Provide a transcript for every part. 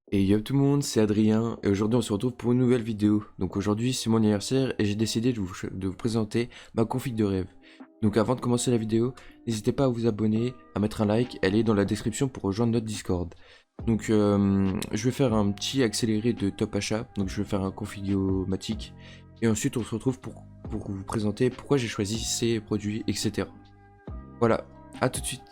Et yo tout le monde, c'est Adrien et aujourd'hui on se retrouve pour une nouvelle vidéo. Donc aujourd'hui c'est mon anniversaire et j'ai décidé de vous présenter ma config de rêve. Donc avant de commencer la vidéo, n'hésitez pas à vous abonner, à mettre un like, elle est dans la description pour rejoindre notre Discord. Donc je vais faire un petit accéléré de top achat, donc je vais faire un config-o-matic et ensuite on se retrouve pour vous présenter pourquoi j'ai choisi ces produits, etc. Voilà, à tout de suite.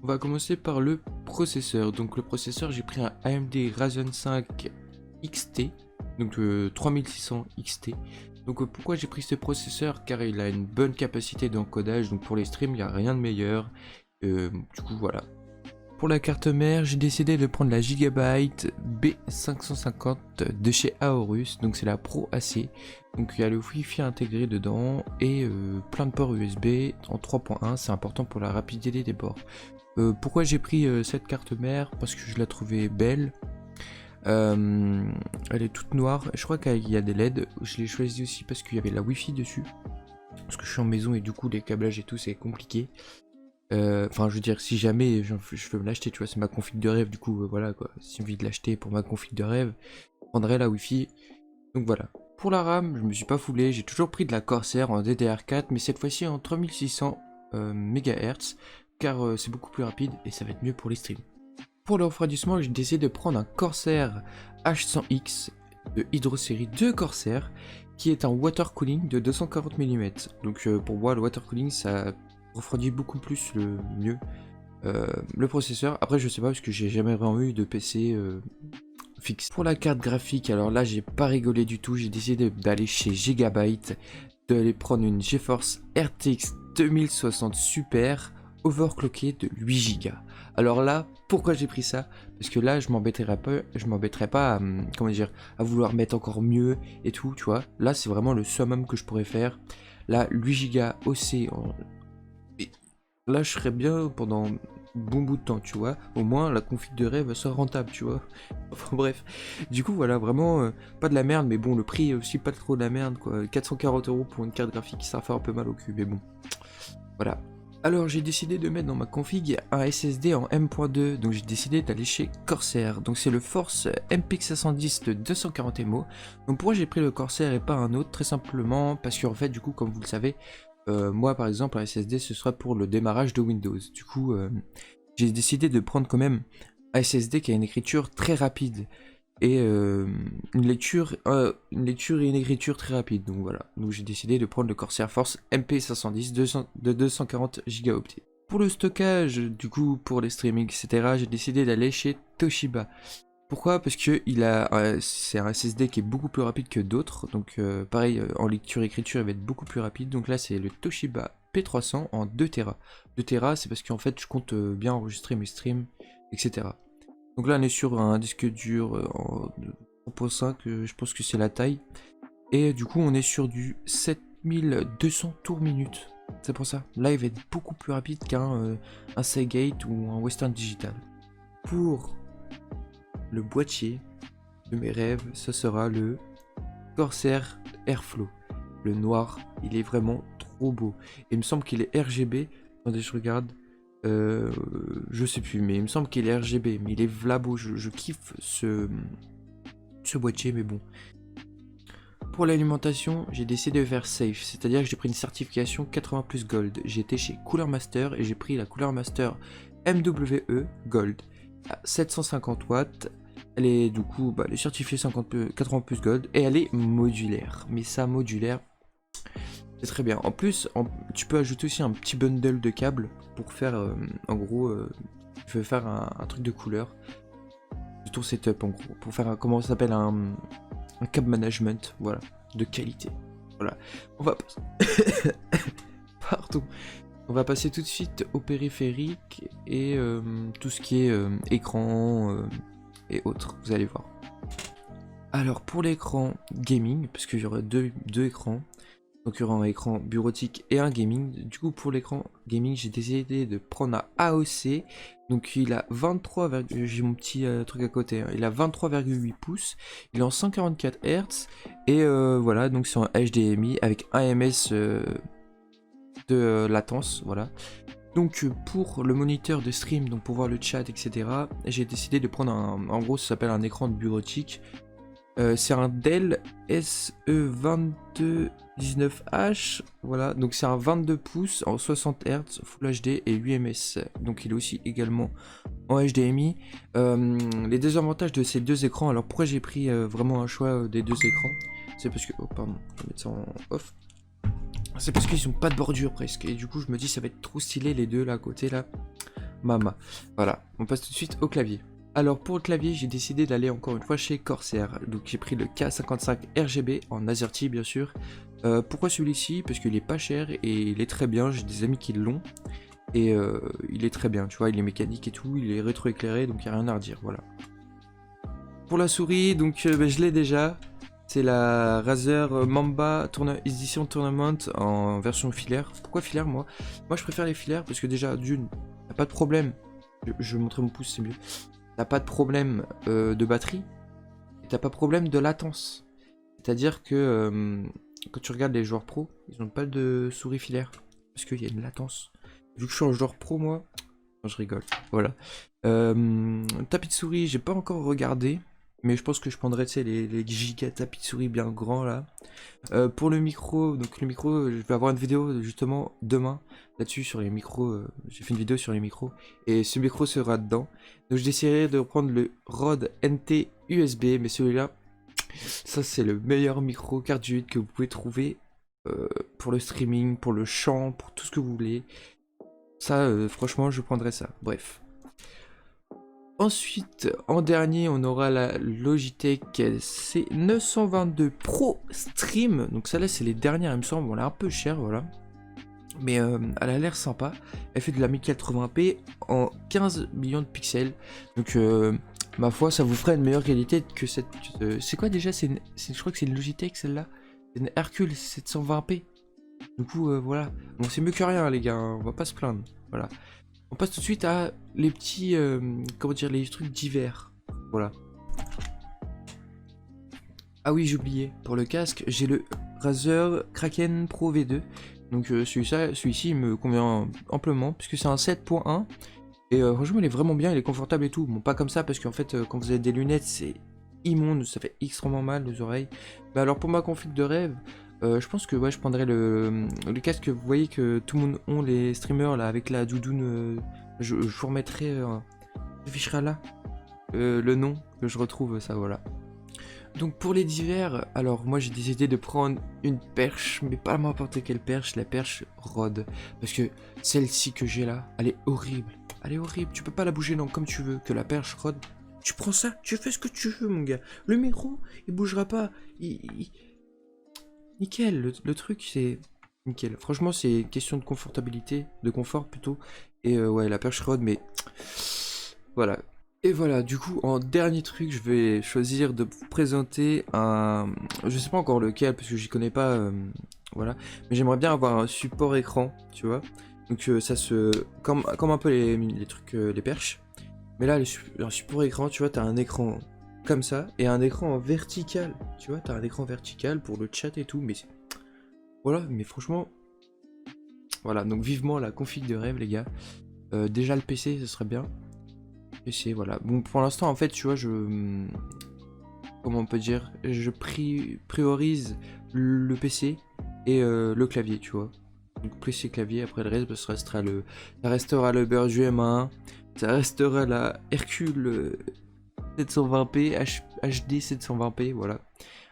On va commencer par le processeur. Donc le processeur, j'ai pris un AMD Ryzen 5 XT, donc 3600 XT. Donc pourquoi j'ai pris ce processeur? Car il a une bonne capacité d'encodage, donc pour les streams, il n'y a rien de meilleur. Du coup, voilà. Pour la carte mère, j'ai décidé de prendre la Gigabyte B550 de chez Aorus, donc c'est la Pro AC. Donc il y a le Wi-Fi intégré dedans et plein de ports USB en 3.1, c'est important pour la rapidité des ports. Pourquoi j'ai pris cette carte mère? Parce que je la trouvais belle. Elle est toute noire. Je crois qu'il y a des LED. Je l'ai choisi aussi parce qu'il y avait la Wi-Fi dessus. Parce que je suis en maison et du coup les câblages et tout c'est compliqué. Enfin je veux dire si jamais je veux me l'acheter, tu vois, c'est ma config de rêve, du coup voilà quoi. Si j'ai envie de l'acheter pour ma config de rêve, je prendrai la Wi-Fi. Donc voilà. Pour la RAM, je me suis pas foulé, j'ai toujours pris de la Corsair en DDR4, mais cette fois-ci en 3600 MHz, car c'est beaucoup plus rapide et ça va être mieux pour les streams. Pour le refroidissement, j'ai décidé de prendre un Corsair H100X de Hydro série de Corsair, qui est un water cooling de 240 mm. Donc pour moi, le water cooling, ça refroidit beaucoup plus le mieux le processeur. Après, je sais pas parce que j'ai jamais vraiment eu de PC fixe. Pour la carte graphique, alors là j'ai pas rigolé du tout, j'ai décidé d'aller chez Gigabyte, d'aller prendre une GeForce RTX 2060 Super overclockée de 8 Go. Alors là, pourquoi j'ai pris ça? Parce que là je m'embêterais pas à, comment dire, à vouloir mettre encore mieux et tout, tu vois. Là c'est vraiment le summum que je pourrais faire. Là 8 Go OC, et là je serais bien pendant bon bout de temps, tu vois. Au moins la config de rêve sera rentable, tu vois. Enfin bref, du coup voilà, vraiment pas de la merde, mais bon, le prix est aussi pas trop de la merde, quoi. 440 € pour une carte graphique, ça fait un peu mal au cul, mais bon, voilà. Alors j'ai décidé de mettre dans ma config un SSD en M.2, donc j'ai décidé d'aller chez Corsair. Donc c'est le Force MPX 510 de 240 MO. Donc pourquoi j'ai pris le Corsair et pas un autre? Très simplement parce qu'en fait, du coup, comme vous le savez, moi par exemple un SSD ce sera pour le démarrage de Windows. Du coup j'ai décidé de prendre quand même un SSD qui a une écriture très rapide et une lecture et une écriture très rapide. Donc voilà, donc j'ai décidé de prendre le Corsair Force MP510 de 240 Go. Pour le stockage, du coup pour les streamings etc, j'ai décidé d'aller chez Toshiba. Pourquoi? Parce que c'est un SSD qui est beaucoup plus rapide que d'autres, donc pareil, en lecture-écriture il va être beaucoup plus rapide. Donc là c'est le Toshiba P300 en 2 Tera. 2 Tera, c'est parce qu'en fait je compte bien enregistrer mes streams, etc. Donc là on est sur un disque dur en 3.5, je pense que c'est la taille. Et du coup on est sur du 7200 tours minute. C'est pour ça. Là il va être beaucoup plus rapide qu'un Seagate ou un Western Digital. Pour le boîtier de mes rêves, ce sera le Corsair Airflow. Le noir, il est vraiment trop beau. Et il me semble qu'il est RGB. Attendez, je regarde. Je sais plus, mais il me semble qu'il est RGB. Mais il est v'là beau. Je kiffe ce boîtier, mais bon. Pour l'alimentation, j'ai décidé de faire safe. C'est-à-dire que j'ai pris une certification 80 plus Gold. J'étais chez Cooler Master et j'ai pris la Cooler Master MWE Gold à 750 watts. Elle est du coup elle est certifiée 80 plus Gold et elle est modulaire. Mais ça, modulaire, c'est très bien. En plus, tu peux ajouter aussi un petit bundle de câbles pour faire, en gros, tu veux faire un truc de couleur de ton setup, en gros. Pour faire comment ça s'appelle, un câble management, voilà, de qualité. Voilà. On va Pardon. On va passer tout de suite au périphérique et tout ce qui est écran et autres, vous allez voir. Alors pour l'écran gaming, parce qu'il y aura deux écrans, Donc il y aura un écran bureautique et un gaming. Du coup pour l'écran gaming j'ai décidé de prendre un AOC. Donc il a 23, j'ai mon petit truc à côté, hein. Il a 23,8 pouces. Il est en 144 Hz. Et voilà, donc c'est en HDMI avec 1 ms de latence. Voilà. Donc pour le moniteur de stream, donc pour voir le chat, etc. J'ai décidé de prendre en gros ça s'appelle un écran de bureautique. C'est un Dell SE2219H, voilà, donc c'est un 22 pouces en 60 Hz, Full HD et 8 ms, donc il est aussi également en HDMI. Les désavantages de ces deux écrans, alors pourquoi j'ai pris vraiment un choix des deux écrans, c'est parce que, oh pardon, je vais mettre ça en off, c'est parce qu'ils ont pas de bordure presque, et du coup je me dis ça va être trop stylé les deux là à côté là, mama, voilà, on passe tout de suite au clavier. Alors pour le clavier, j'ai décidé d'aller encore une fois chez Corsair. Donc j'ai pris le K55 RGB en AZERTY bien sûr. Pourquoi celui-ci? Parce qu'il est pas cher et il est très bien. J'ai des amis qui l'ont et il est très bien. Tu vois, il est mécanique et tout, il est rétroéclairé donc il n'y a rien à redire. Voilà. Pour la souris, donc je l'ai déjà. C'est la Razer Mamba Edition Tournament en version filaire. Pourquoi filaire moi? Moi je préfère les filaires parce que déjà d'une, t'as pas de problème. Je vais montrer mon pouce, c'est mieux. T'as pas de problème de batterie, t'as pas de problème de latence. C'est-à-dire que quand tu regardes les joueurs pro, ils n'ont pas de souris filaire, parce qu'il y a une latence. Vu que je suis un joueur pro, moi, non, je rigole, voilà. Tapis de souris, j'ai pas encore regardé, mais je pense que je prendrais, tu sais, les giga tapis de souris bien grands, là. Pour le micro, donc le micro, je vais avoir une vidéo, justement, demain, là-dessus, sur les micros. J'ai fait une vidéo sur les micros, et ce micro sera dedans. Donc je déciderai de prendre le Rode NT USB, mais celui-là, ça c'est le meilleur micro cardioïde que vous pouvez trouver pour le streaming, pour le chant, pour tout ce que vous voulez. Ça, franchement, je prendrais ça. Bref. Ensuite, en dernier, on aura la Logitech C922 Pro Stream. Donc celle-là, c'est les dernières, il me semble. On l'a un peu cher, voilà. Mais elle a l'air sympa. Elle fait de la 1080p en 15 millions de pixels. Donc ma foi, ça vous ferait une meilleure qualité que cette... c'est quoi déjà? Je crois que c'est une Logitech celle-là. C'est une Hercule 720p. Du coup, voilà. Bon, c'est mieux que rien, les gars, hein. On va pas se plaindre. Voilà. On passe tout de suite à les petits... comment dire? Les trucs divers. Voilà. Ah oui, j'ai oublié. Pour le casque, j'ai le Razer Kraken Pro V2. Donc celui-ci il me convient amplement puisque c'est un 7.1 et franchement il est vraiment bien, il est confortable et tout. Bon, pas comme ça parce qu'en fait quand vous avez des lunettes c'est immonde, ça fait extrêmement mal aux oreilles. Mais alors pour ma config de rêve, je pense que ouais, je prendrais le casque que vous voyez que tout le monde ont, les streamers là avec la doudoune. Je vous remettrai, j'afficherai là le nom que je retrouve, ça voilà. Donc pour les divers, alors moi j'ai décidé de prendre une perche, mais pas n'importe quelle perche, la perche Rode. Parce que celle-ci que j'ai là, elle est horrible. Elle est horrible, tu peux pas la bouger non comme tu veux. Que la perche Rode, tu prends ça, tu fais ce que tu veux mon gars. Le micro, il bougera pas. Nickel, le truc c'est... Nickel. Franchement c'est une question de confortabilité, de confort plutôt. Et ouais, la perche Rode, mais... Voilà. Et voilà, du coup, en dernier truc, je vais choisir de vous présenter un... Je sais pas encore lequel, parce que j'y connais pas, voilà. Mais j'aimerais bien avoir un support écran, tu vois. Donc ça se... Comme un peu les trucs, les perches. Mais là, un support écran, tu vois, t'as un écran comme ça, et un écran en vertical. Tu vois, t'as un écran vertical pour le chat et tout, mais... Voilà, mais franchement... Voilà, donc vivement la config de rêve, les gars. Déjà le PC, ce serait bien. PC, voilà. Bon, pour l'instant, en fait, tu vois, comment on peut dire? Je priorise le PC et le clavier, tu vois. Donc PC, clavier, après le reste, ça restera le Burju M1, ça restera la Hercule 720p, HD 720p, voilà.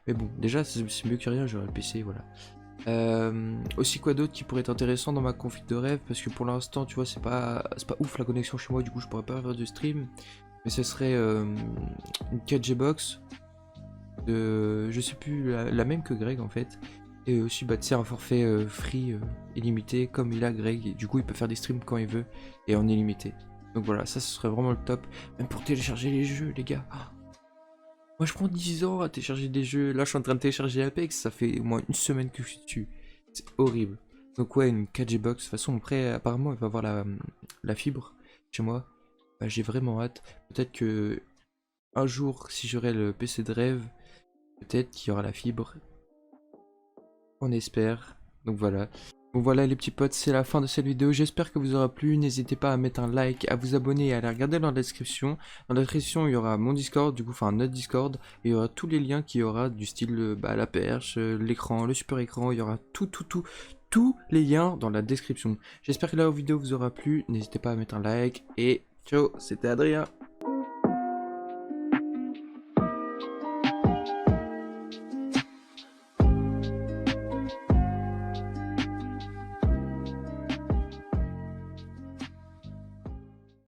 Mais bon, déjà, c'est mieux que rien, j'aurai le PC, voilà. Aussi quoi d'autre qui pourrait être intéressant dans ma config de rêve, parce que pour l'instant tu vois c'est pas ouf la connexion chez moi, du coup je pourrais pas faire de stream, mais ce serait une 4G box de je sais plus la même que Greg en fait, et aussi bah tu sais un forfait free illimité comme il a Greg, et du coup il peut faire des streams quand il veut et en illimité. Donc voilà, ça ce serait vraiment le top, même pour télécharger les jeux les gars. Moi je prends 10 ans à télécharger des jeux, là je suis en train de télécharger Apex, ça fait au moins une semaine que je suis dessus. c'est horrible. Donc ouais, une 4G box. De toute façon, après, apparemment, il va avoir la fibre chez moi. Bah, j'ai vraiment hâte. Peut-être que un jour, si j'aurai le PC de rêve, peut-être qu'il y aura la fibre. On espère. Donc voilà. Bon voilà les petits potes, c'est la fin de cette vidéo. J'espère que vous aura plu. N'hésitez pas à mettre un like, à vous abonner et à aller regarder dans la description. Dans la description, il y aura mon Discord, du coup, enfin notre Discord. Et il y aura tous les liens qu'il y aura du style la perche, l'écran, le super écran. Il y aura tous les liens dans la description. J'espère que la vidéo vous aura plu. N'hésitez pas à mettre un like. Et ciao, c'était Adrien.